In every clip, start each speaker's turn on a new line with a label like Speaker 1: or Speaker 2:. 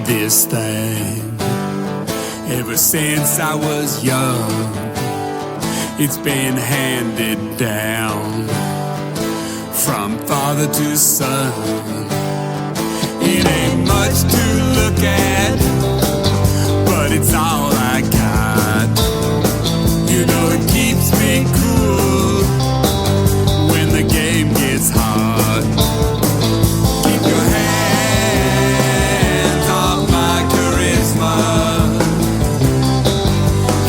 Speaker 1: this thing ever since I was young. It's been handed down from father to son. It ain't much to look at, but it's all I got. You know it keeps me cool when the game gets hard. Keep your hands off my charisma.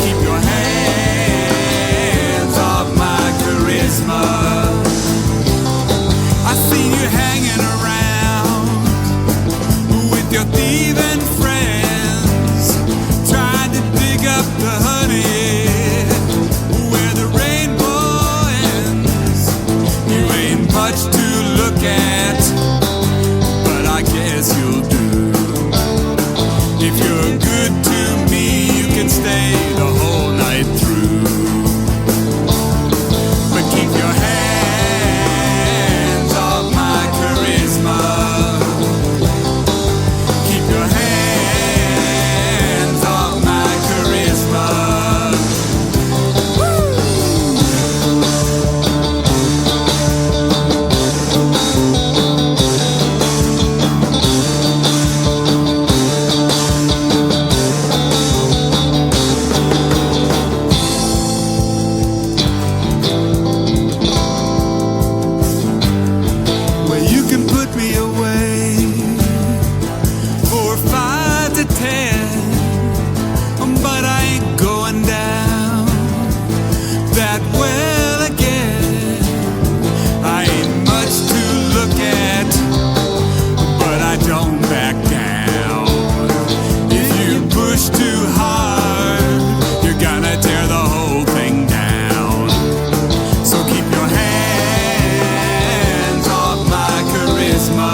Speaker 1: Keep your hands off my charisma. I see you hanging around with your thieving friends, trying to dig up the honey where the rainbow ends. You ain't much to look at, but I guess you'll do. If you're good to me, you can stay the whole night through. But keep your hands off my charisma. Keep your hands off my charisma. Well, you can put me away for 5 to 10, but I ain't going down that well again. I ain't much to look at, but I don't back down. If you push too hard, you're gonna tear the whole thing down. So keep your hands off my charisma.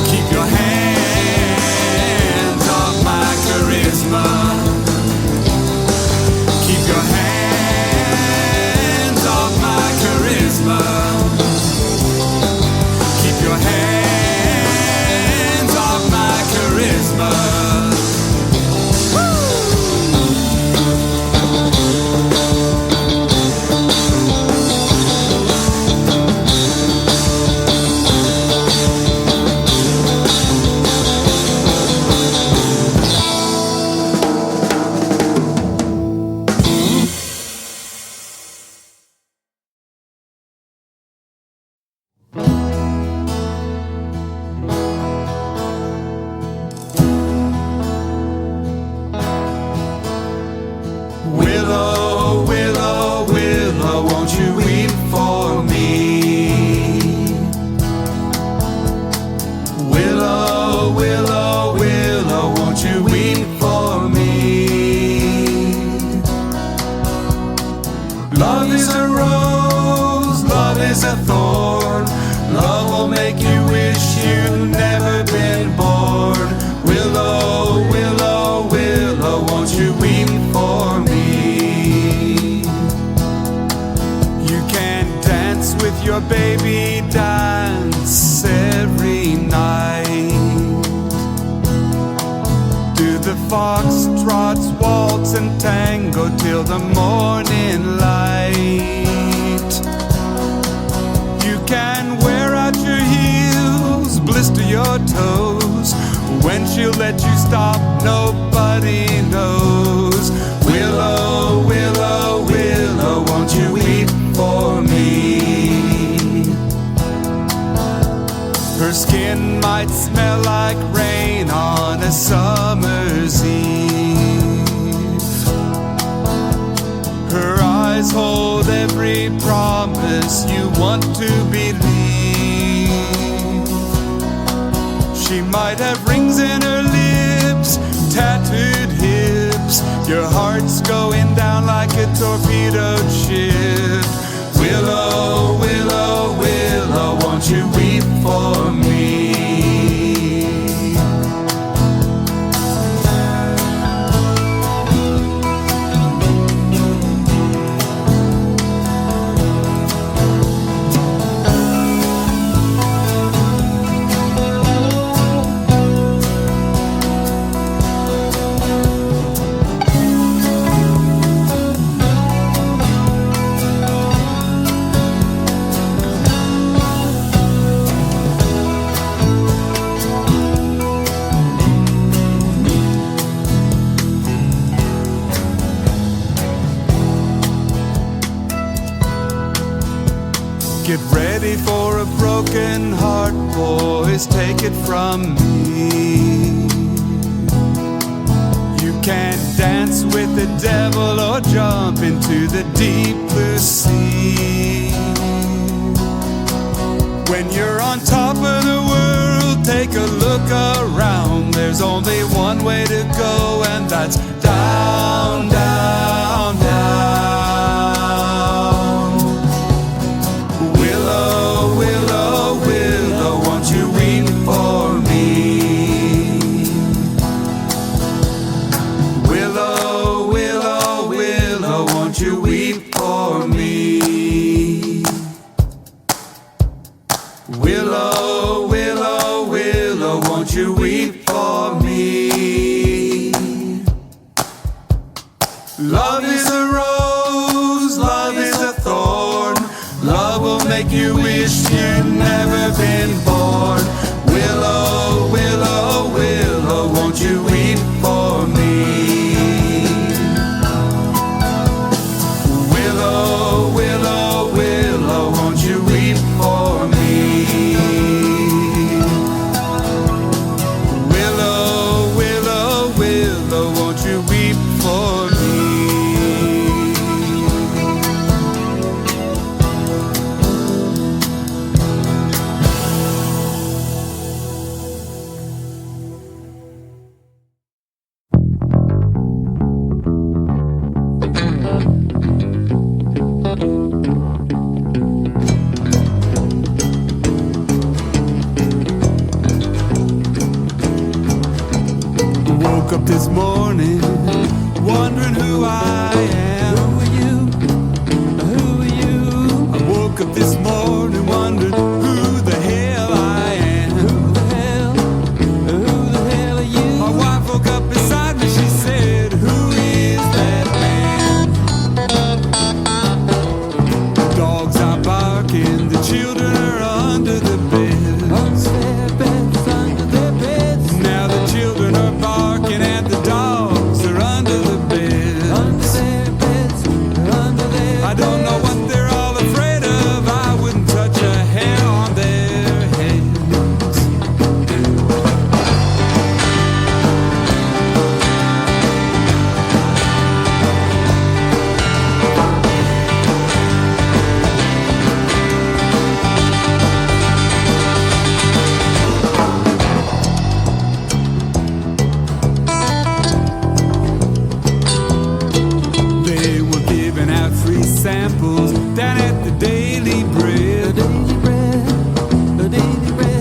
Speaker 1: Keep your hands off my charisma. Keep your hands off my charisma. Keep your hands off my charisma. Willow, willow, willow, won't you weep for me? Willow, willow, willow, won't you weep for me? Love is a rose, love is a thorn. Love will make you wish you'd never been born. Willow, willow, willow, won't you weep for me? You can dance with your baby, dance every night. Do the foxtrots, waltz and tango till the morning light. You can wear out your heels, blister your toes. When she'll let you stop, nobody knows. Willow, willow, willow, won't you weep for me? Her skin might smell like rain on a summer's eve. Her eyes hold every promise you want to believe. She might have rings in her lips, tattooed hips. Your heart's going down like a torpedoed ship. Willow, willow, willow, won't you weep for me? Get ready for a broken heart, boys, take it from me. You can't dance with the devil or jump into the deep blue sea. When you're on top of the world, take a look around. There's only one way to go, and that's down, down, down. Willow, willow, willow, won't you weep for me? Willow, willow, willow, won't you weep for me? Willow, willow, willow, won't you weep for me? Love is a rose, love is a thorn. Love will make you wish you'd never been born. Willow, willow, willow, won't you weep for me? Willow, willow, willow, won't you weep for me? Willow, willow, willow, won't you weep for me? Woke up this morning, wondering who I am. Who are you? Who are you? I woke up this morning, wondering who the hell I am. Who the hell are you? My wife woke up beside me, she said, who is that man? Dogs are barking, the children are under the bed. Under their beds. Now the children are barking and the dogs are under the bed. Under their beds, under their I don't know what they're all afraid of. I wouldn't touch a hair on their heads. They were giving out free samples down at the Daily Bread.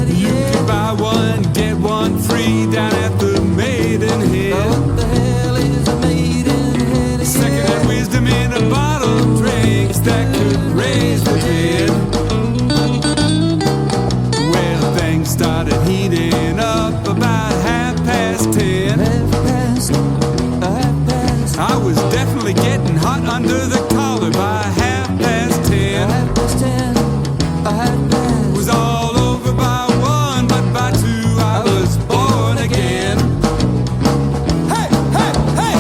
Speaker 1: You could buy one, get one free down at the Maidenhead. What the hell is a Maidenhead? Second-hand wisdom in a bottle, drinks that could raise the dead. Well, things started heating up about 10:30. I was definitely getting hot under the collar by 10:30. Was all over by 1, but by 2 I was born again. Hey, hey, hey!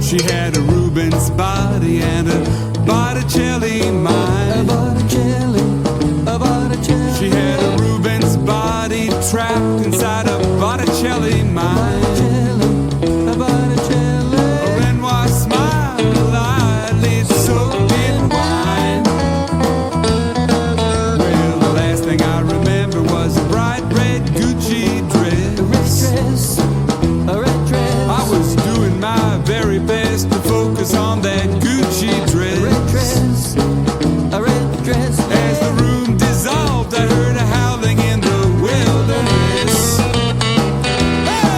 Speaker 1: She had a Rubens body and a Botticelli mind. She had a Rubens body trapped inside a Botticelli mind. A Renoir smile, eyelids soaked in wine. Well, the last thing I remember was a bright red Gucci dress. I was doing my very best to focus on that Gucci dress. As the room dissolved, I heard a howling in the wilderness. Hey!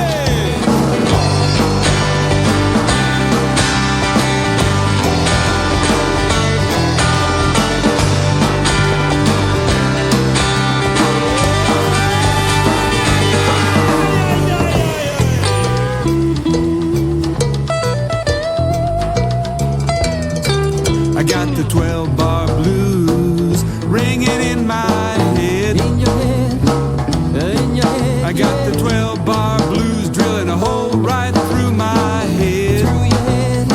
Speaker 1: the 12-bar blues ringing in my head.
Speaker 2: In your head, in your head.
Speaker 1: I got the 12-bar blues drilling a hole right through my head.
Speaker 2: Through your head,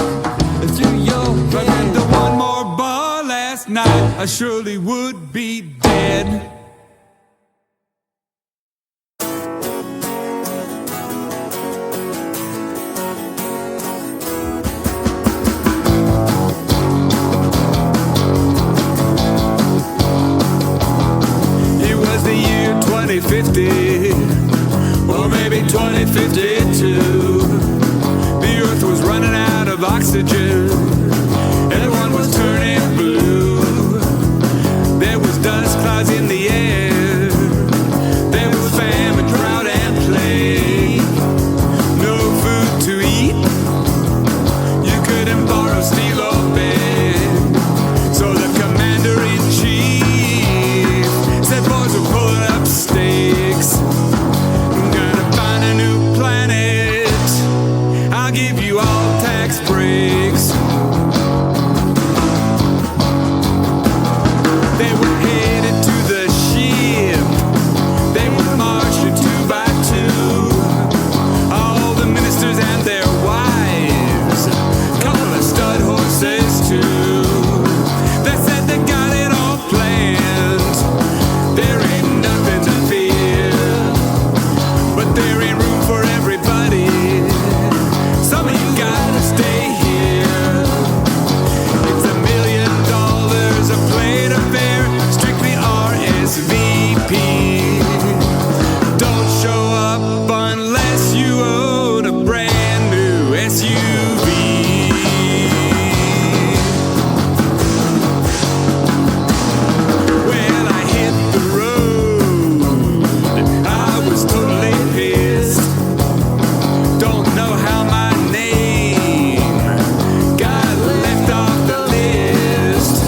Speaker 2: through your
Speaker 1: If I
Speaker 2: head.
Speaker 1: went to one more bar last night, I surely would be dead. It was the year 2050, or maybe 2052. The earth was running out of oxygen. Everyone was turning blue. There was dust clouds in the air. There was famine, drought, and plague. No food to eat. You couldn't borrow, steal, or beg. So the commander-in-chief said, boys, we're pulling up stakes. I'm gonna find a new planet. I'll give you all tax breaks. They were headed to the ship. They would march you 2 by 2. All the ministers and their wives. Couple of stud horses too. They said they got it all planned. There ain't nothing to fear. But there ain't room for everybody. Some of you gotta stay here. It's $1 million a plate of fare, strictly RSVP. Don't show up unless you own a brand new SUV. Well, I hit the road. I was totally pissed. Don't know how my name got left off the list.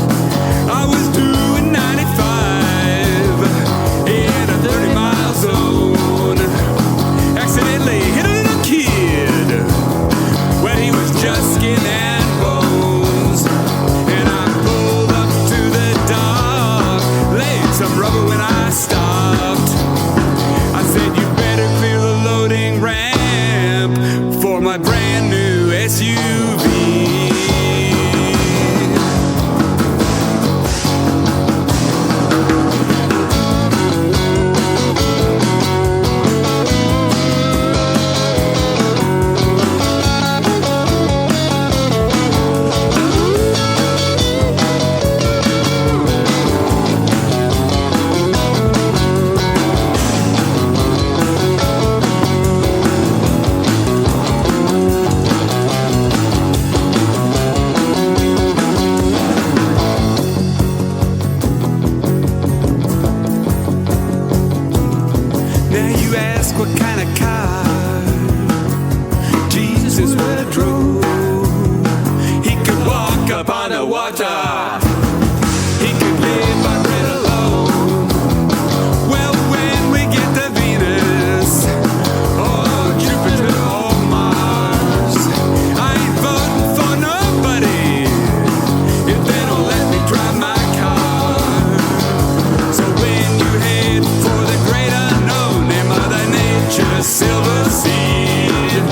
Speaker 1: I was doing 95 in a 30-mile zone. Accidentally hit a little kid when he was just skin and bones. And I pulled up to the dock, laid some rubber when I stopped. I said, you better clear the loading ramp for my brand new SUV. Now you ask what kind of car Jesus would have drove. He could walk up on the water. He could live by bread alone. Well, when we get to Venus or Jupiter or Mars, I ain't voting for nobody if they don't let me drive my car. So when you head for the great unknown, near Mother Nature's silver seed,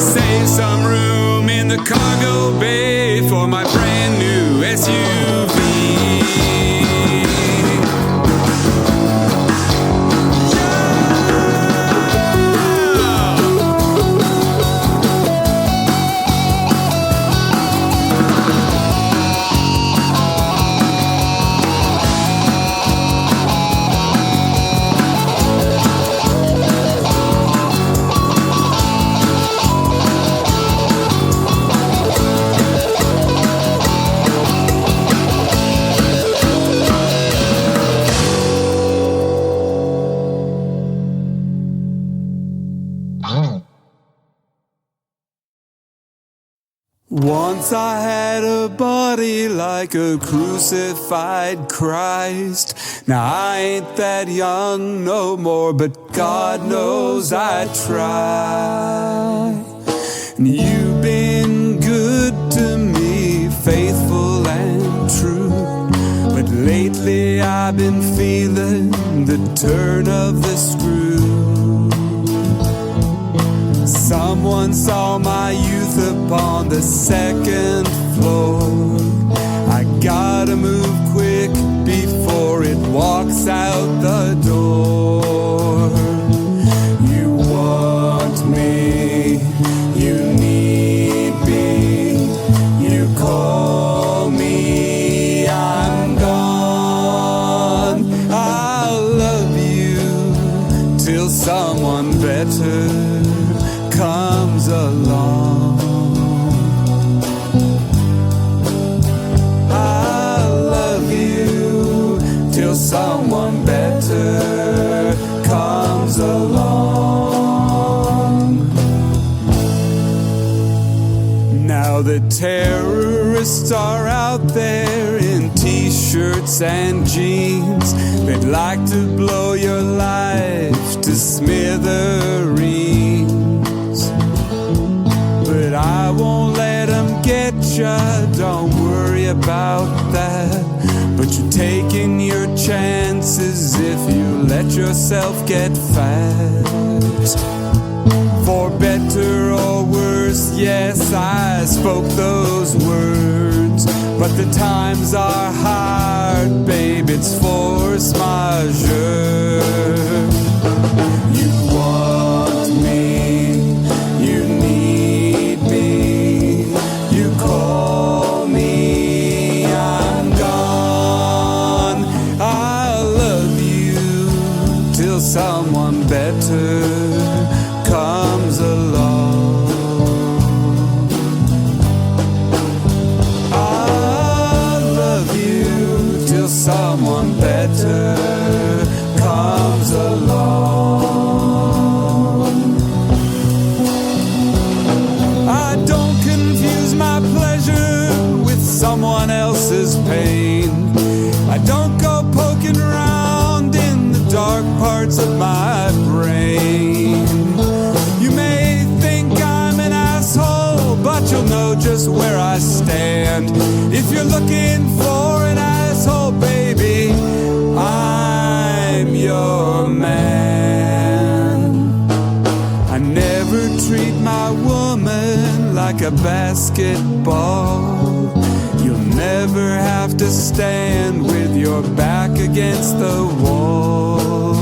Speaker 1: save some room in the cargo bay for my brand new SUV. Once I had a body like a crucified Christ. Now I ain't that young no more, but God knows I try. And you've been good to me, faithful and Lately I've been feeling the turn of the screw. Someone saw my youth upon the second floor. I gotta move quick before it walks out the door. You want me, you need me, you call me, I'm gone. I'll love you till someone better comes along. I'll love you till someone better comes along. Now the terrorists are out there in t-shirts and jeans. They'd like to blow your life to smithereens, but I won't let them get ya, don't worry about that. But you're taking your chances if you let yourself get fat. For better or worse, yes, I spoke those words, but the times are hard, babe, it's force majeure. You want me, you need me, you call me, I'm gone. I'll love you till someone better comes along. I'll love you till someone better comes along. I don't confuse my pleasure with someone else's pain. I don't go poking around in the dark parts of my brain. You may think I'm an asshole, but you'll know just where I stand. If you're looking for an asshole, baby, I'm your man. I never treat my woman like a basketball. You'll never have to stand with your back against the wall.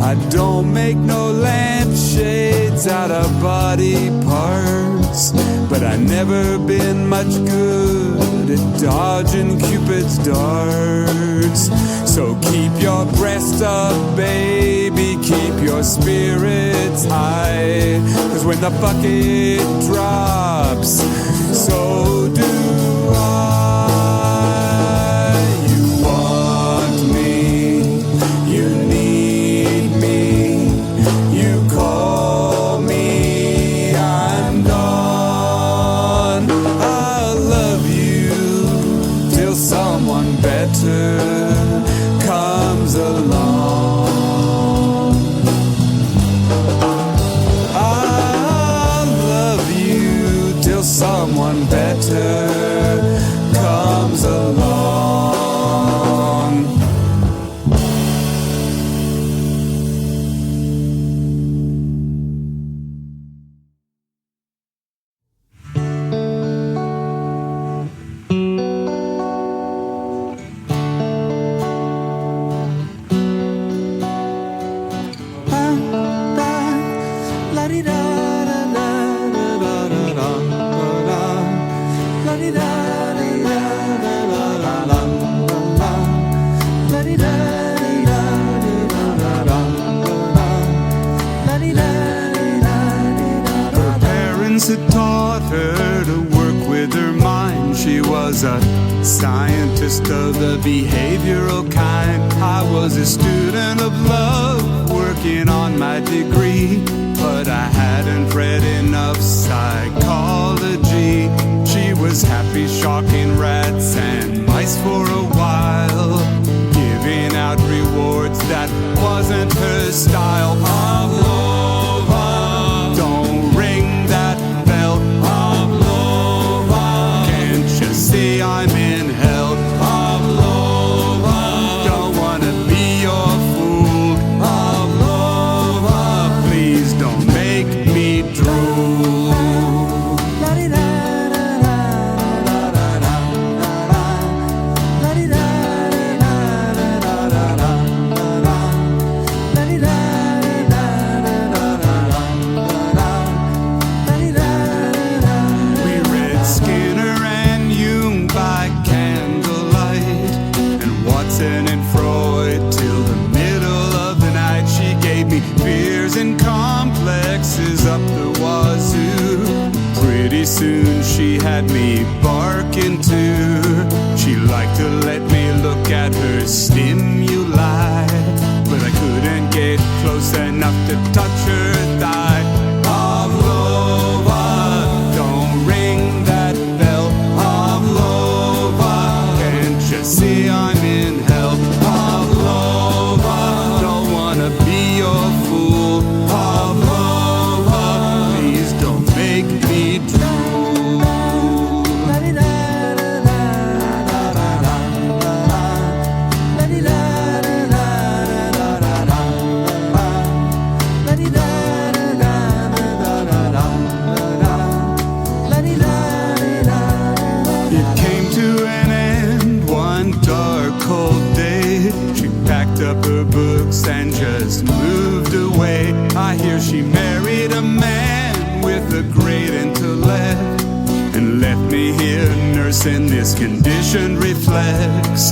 Speaker 1: I don't make no lampshades out of body parts, but I never been much good at dodging Cupid's darts. So keep your breast up, baby, keep your spirits high, 'cause when the bucket drops, so do I. You want me, you need me, you call me, I'm gone. I'll love you till someone better comes along. I'll love you till someone better comes along. Had taught her to work with her mind. She was a scientist of the behavioral kind. I was a student of love, working on my degree, but I hadn't read enough psychology. She was happy shocking rats and mice for a while, giving out rewards that wasn't her style. Pavlova, don't ring that bell. Pavlova, can't you see I'm in hell? Pavlova. pretty soon she had me barking too. She liked to let me look at her stimuli, but I couldn't get close enough to touch her thigh. Pavlova, don't ring that bell. Pavlova, can't you see I'm in hell? Pavlova, don't wanna be your fool. Pavlova, please don't make me drool. It came to an end one dark cold day. She packed up her books and just moved away. I hear she married a man with a great intellect and left me here nursing this conditioned reflex.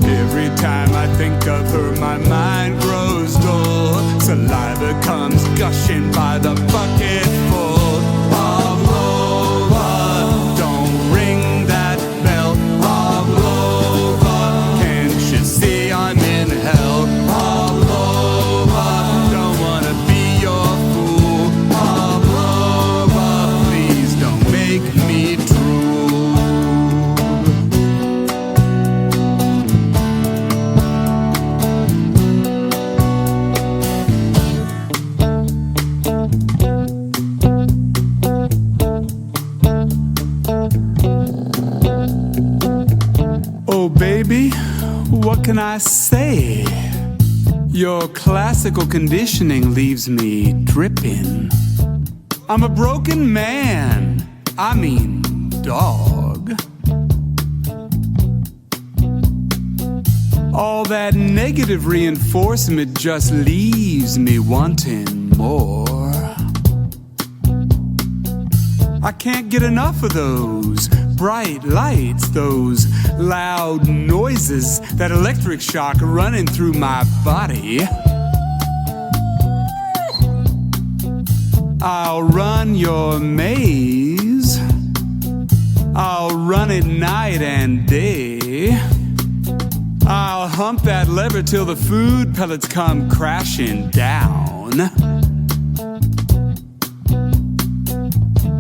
Speaker 1: Every time I think of her, my mind grows dull. Saliva comes gushing by the bucketful. Pavlova, don't ring that bell. Pavlova, can't you see I'm in hell? Pavlova, don't wanna be your fool. Pavlova, please don't make me drool. Oh baby, what can I say? Your classical conditioning leaves me dripping. I'm a broken man, I mean dog. All that negative reinforcement just leaves me wanting more. I can't get enough of those bright lights, those loud noises, that electric shock running through my body. I'll run your maze. I'll run it night and day. I'll hump that lever till the food pellets come crashing down.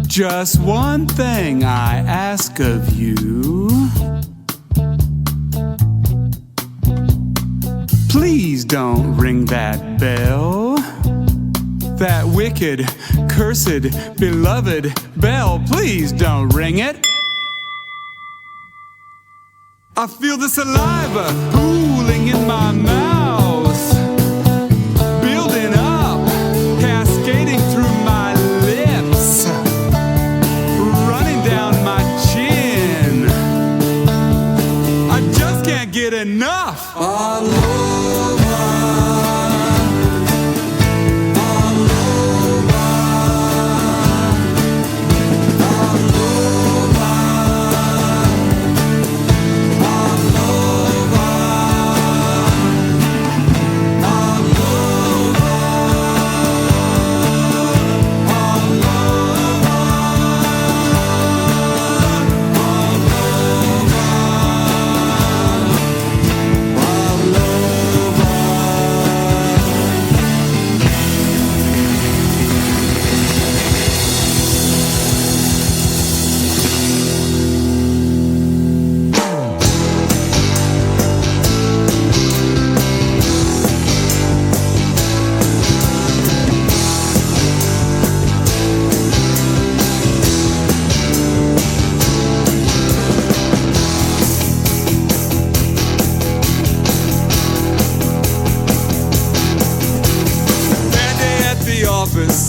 Speaker 1: Just one thing I ask of you. Please don't ring that bell. That wicked, cursed, beloved bell. Please don't ring it. I feel the saliva pooling in my mouth, building up, cascading through my lips, running down my chin. I just can't get enough.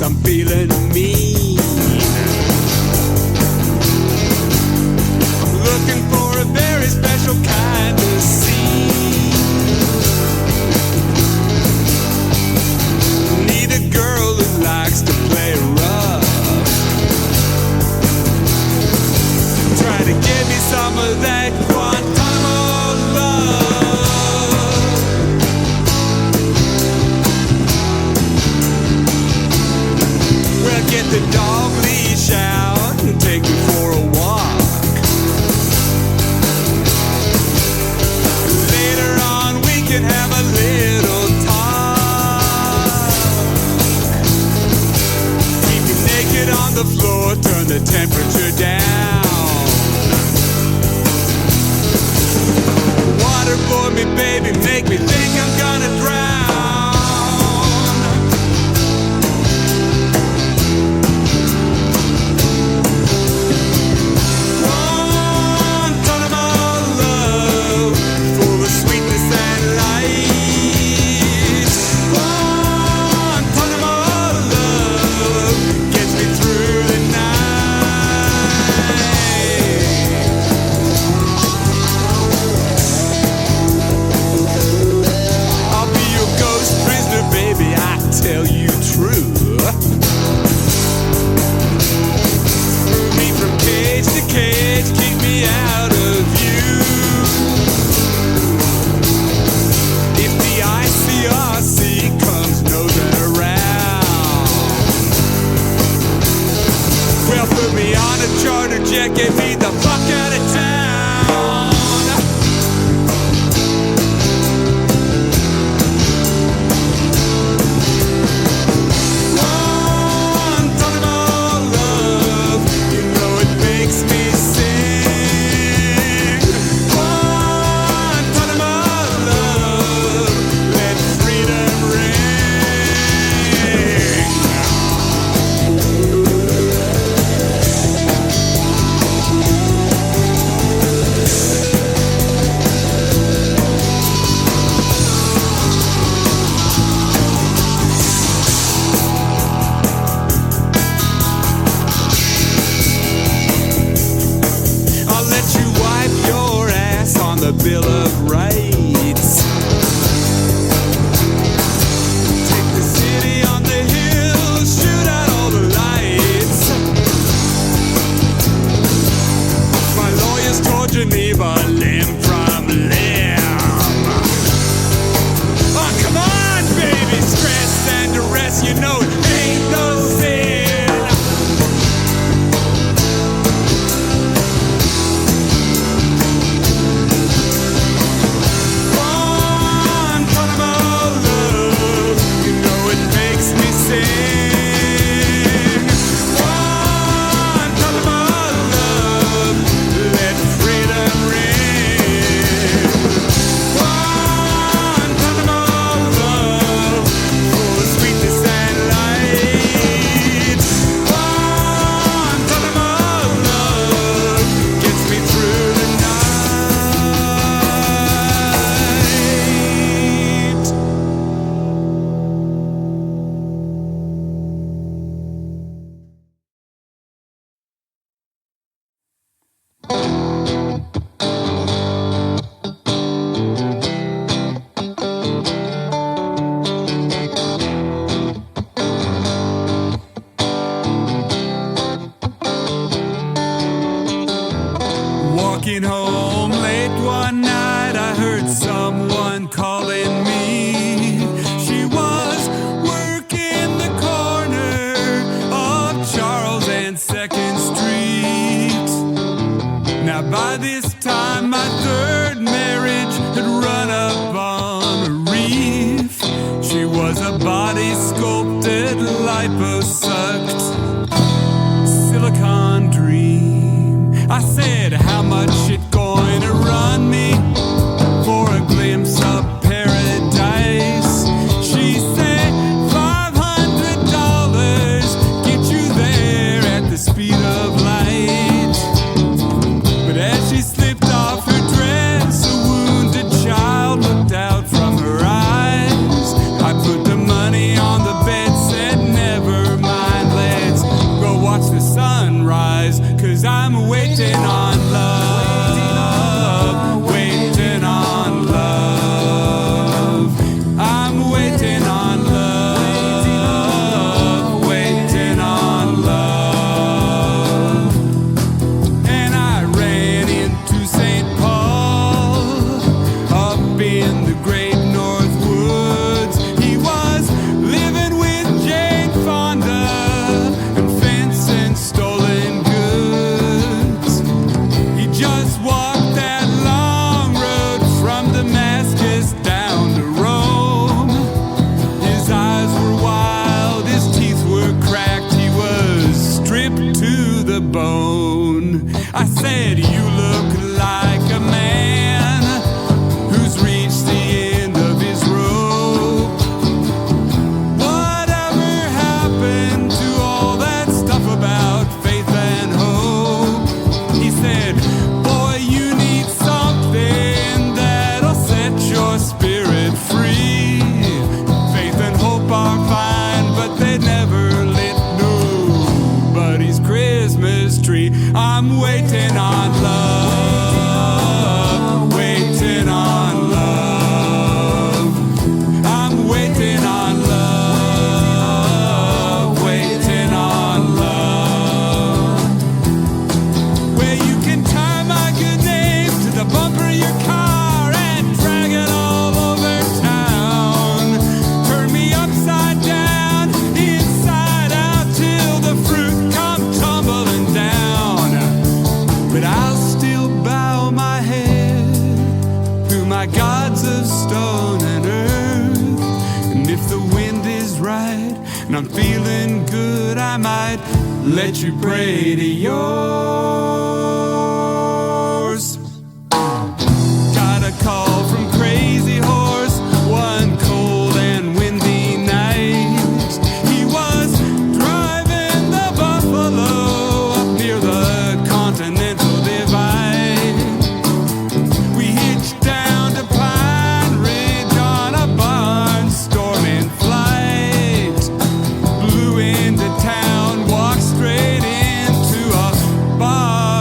Speaker 1: I'm feeling mean. Looking for a very special kind of scene. Need a girl who likes to play rough. Try to give me some of that Guantanamo love. Well, get the dog leash out and take on the floor, turn the temperature down. Waterboard me, baby, make me think I'm gonna drown. One ton of more love, full of sweetness and light. One ton of more love gets me through the night. I'll be your ghost prisoner, baby, I tell you true. Move me from cage to cage, keep me out of view. If the ICRC comes nosing around, well, put me on a charter jet, get me the fuck out of town. One ton of more love, you know it makes me sing. One ton of more love, let freedom ring. I'll let you wipe your ass on the Bill of Rights. Take the city on the hill, shoot out all the lights. My lawyers told Geneva, limb from limb. Oh, come on, baby, stress and duress, you know it ain't no sin. One ton of more love, you know it makes me sing. One ton of more love, let freedom ring. One ton of more love, full of sweetness and light. One ton of more love gets me through the night. Walking home late one night, I heard someone calling me. She was working the corner of Charles and 2nd Street. Now by this time my third marriage had run up on a reef. She was a body sculpted, liposucked silicon dream. I said, how much it going to run me for a glimpse of paradise? She said, $500, get you there at the speed of light. But as she slipped off her dress, a wounded child looked out from her eyes. I put the money on the bed, said, never mind, let's go watch the sunrise, 'cause I'm waiting on love, waiting on love. I'm waiting on love, waiting on love. And I ran into St. Paul, up in the great North Woods. He was living with Jane Fonda and fencing stolen goods. He just the bone. I said, you look like a man who's reached the end of his rope. Whatever happened to all that stuff about faith and hope? He said, boy, you need something that'll set your spirit free. Faith and hope are fine, but they never lit nobody's Christmas tree. I'm waiting on love, waiting on love. I'm waiting on love, waiting on love. Where you can tie my good name to the bumper of your car and drag it all over town. Turn me upside down, inside out, till the fruit come tumbling down. But I'll still bow my head to my gods of stone and earth. And if the wind is right and I'm feeling good, I might let you pray to yours. Got a call from Crazy Horse one cold and windy night. He was driving the buffalo up near the Continental Divide. We hitched down to Pine Ridge on a barnstorming flight. Blew into town, walked straight into a bar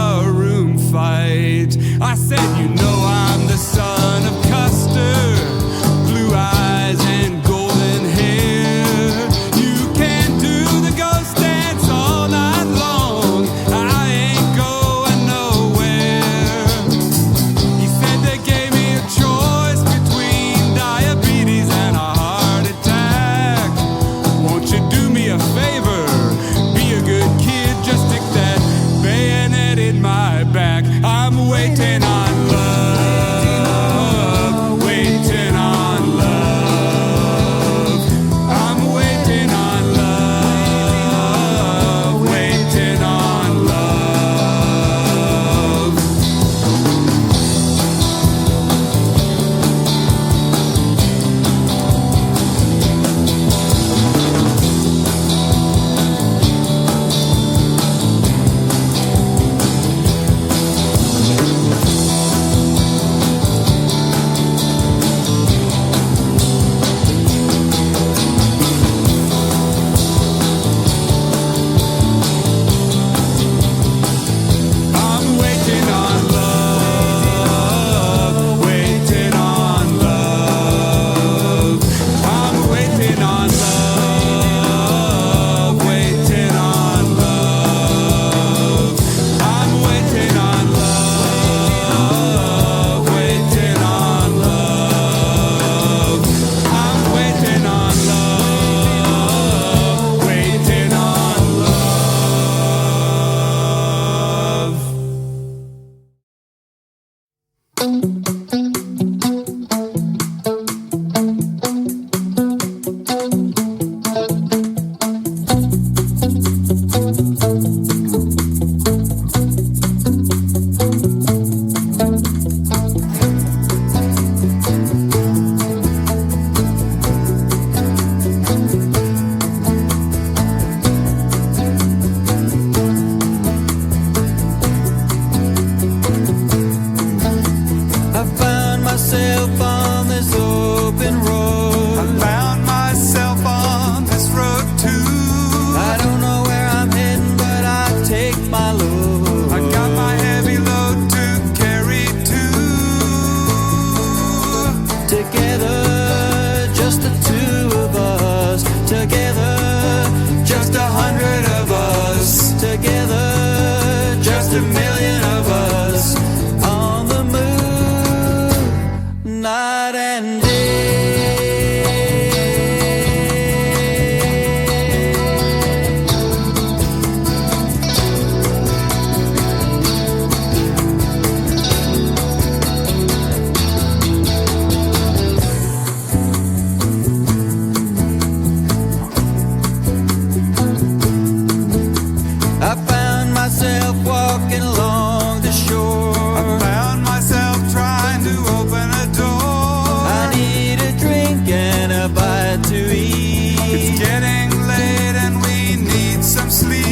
Speaker 2: myself walking along the shore.
Speaker 1: I found myself trying to open a door.
Speaker 2: I need a drink and a bite to eat.
Speaker 1: It's getting late and we need some sleep.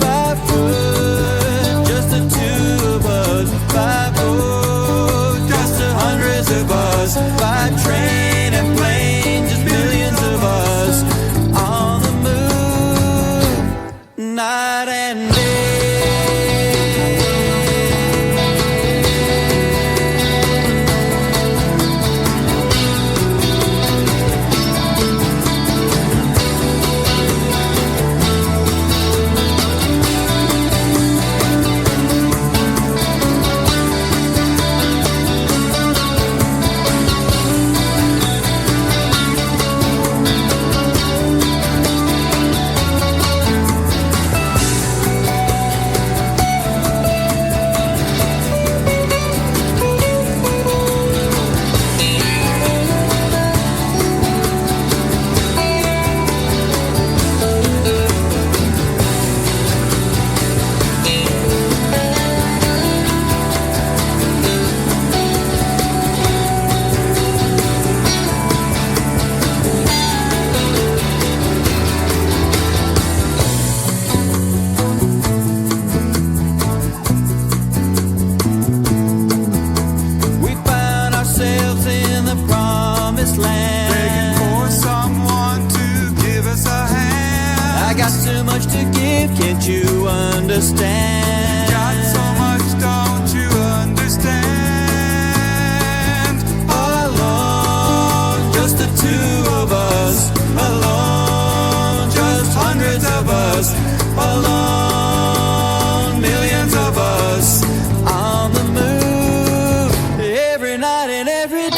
Speaker 2: 5 foot, just the two of us. 5 foot, just the hundreds of us. By train and plane, just millions of us on the move, night and day. We found ourselves in the promised land.
Speaker 1: Begging for someone to give us a hand.
Speaker 2: I got so much to give, can't you understand?
Speaker 1: Got so much, don't you understand?
Speaker 2: All alone, just the two of us. Alone, just hundreds of us. Alone, millions of us on the move every night and every day.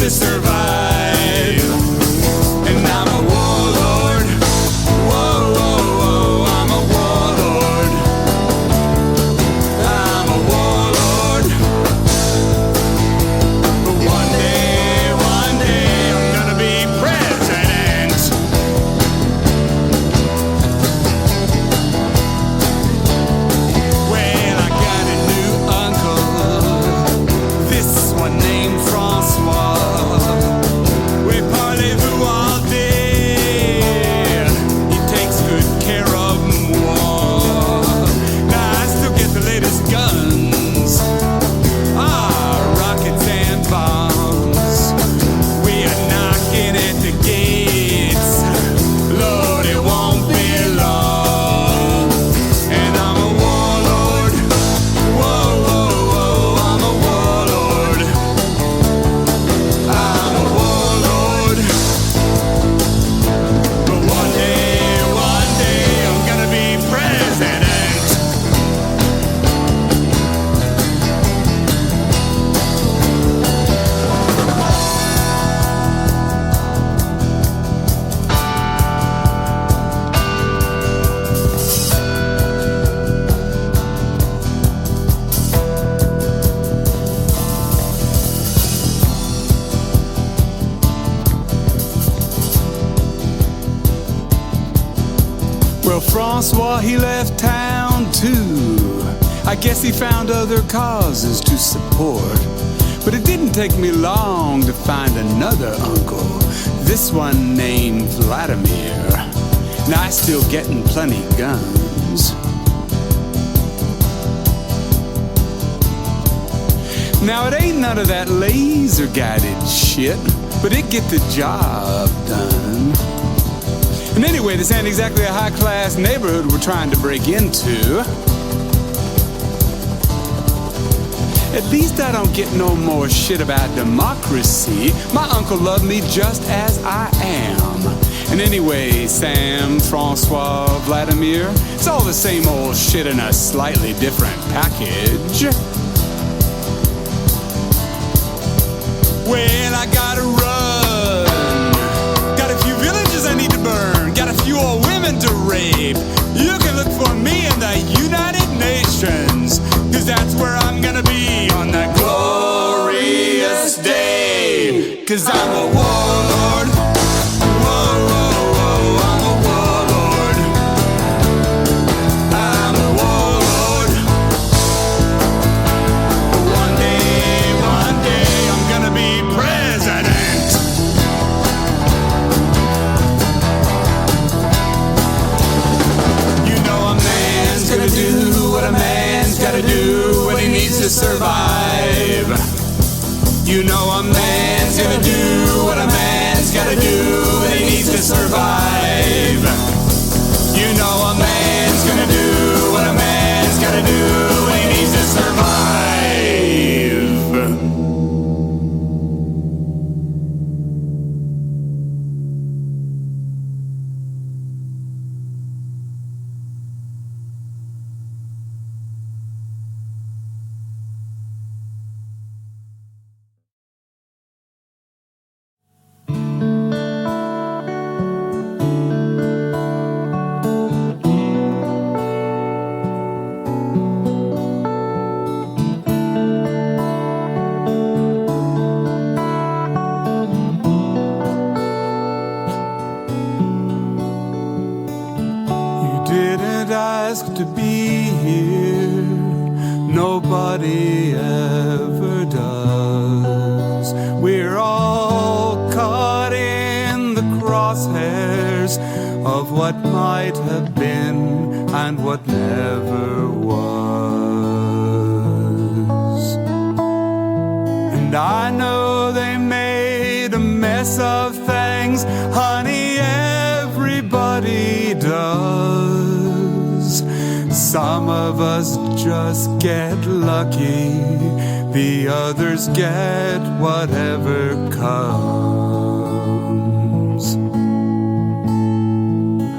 Speaker 1: to survive. And I'm a Well, Francois, he left town too. I guess he found other causes to support. But it didn't take me long to find another uncle, this one named Vladimir. Now I still getting plenty guns. Now it ain't none of that laser-guided shit, but it get the job done. And anyway, this ain't exactly a high-class neighborhood we're trying to break into. At least I don't get no more shit about democracy. My uncle loved me just as I am. And anyway, Sam, Francois, Vladimir, it's all the same old shit in a slightly different package. Well, I gotta run. Got a few villages I need to burn. Got a few old women to rape. You can look for me in the United Nations, 'cause that's where I'm gonna be on that glorious day. 'Cause I'm a warlord. Whoa, whoa, whoa, I'm a warlord. I'm a warlord. One day, I'm gonna be president. You know a man's gonna do what a man's gotta do when he needs to survive. You know a man's gonna do what a man's gotta do when he needs to survive. You know a man's gonna do what a man's gotta do when he needs to survive. To be here, nobody ever does. We're all caught in the crosshairs of what might have been and what never was. And I know they made a mess of things, honey, everybody does. Some of us just get lucky, the others get whatever comes.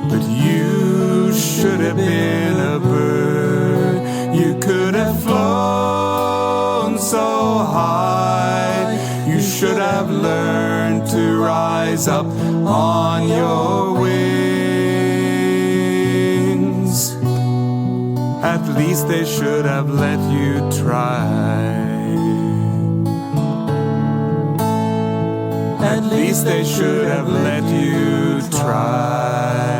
Speaker 1: But you should have been a bird, you could have flown so high. You should have learned to rise up on your wings. At least they should have let you try. At least they should have let you try.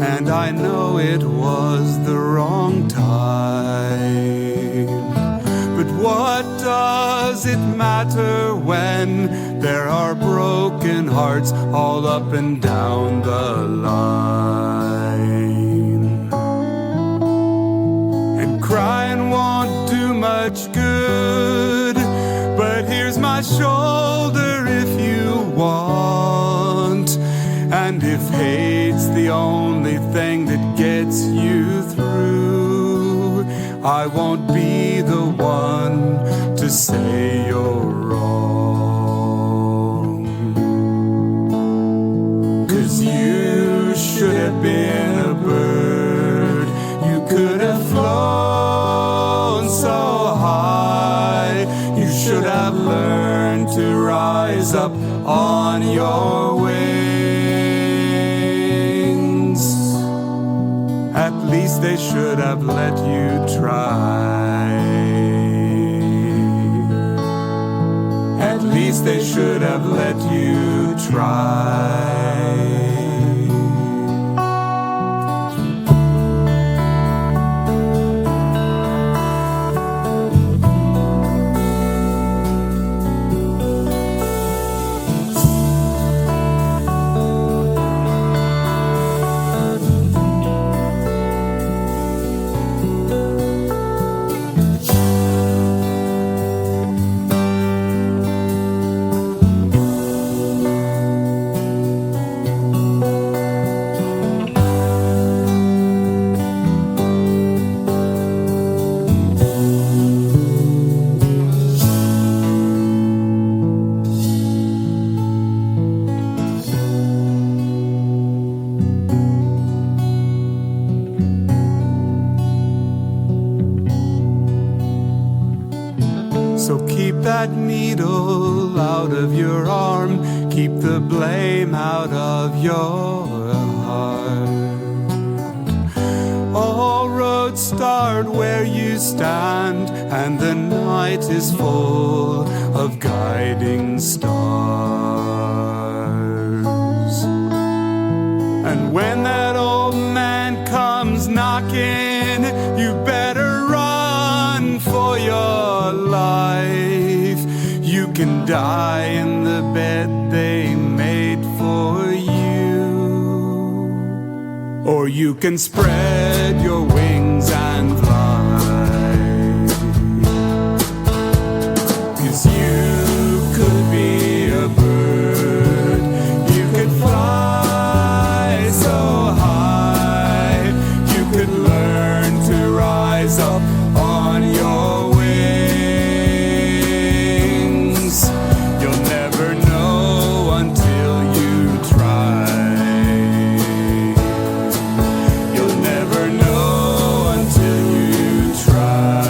Speaker 1: And I know it was the wrong time. But what does it matter when there are broken hearts all up and down the line? And crying won't do much good, but here's my shoulder if you want. And if hate's the only thing that gets you through, I won't be the one to say you're wrong. 'Cause you should have been a bird, you could have flown least they should have let you try. At least they should have let you try. So keep that needle out of your arm, keep the blame out of your heart. All roads start where you stand, and the night is full of guiding stars. And when that old man comes knocking, you better run for your life. You can die in the bed they made for you, or you can spread your wings and fly. 'Cause you could be a bird, you could fly so high, you could learn to rise up on your wings. You'll never know until you try. You'll never know until you try.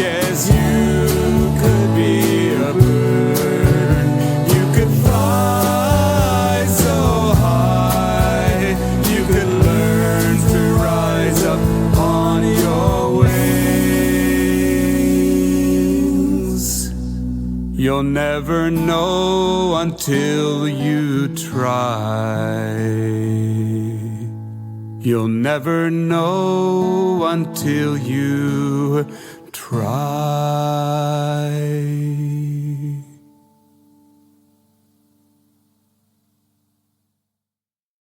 Speaker 1: Yes, you could be a bird, you could fly so high, you could learn to rise up on your wings. You'll never know until you try. You'll never know until you try.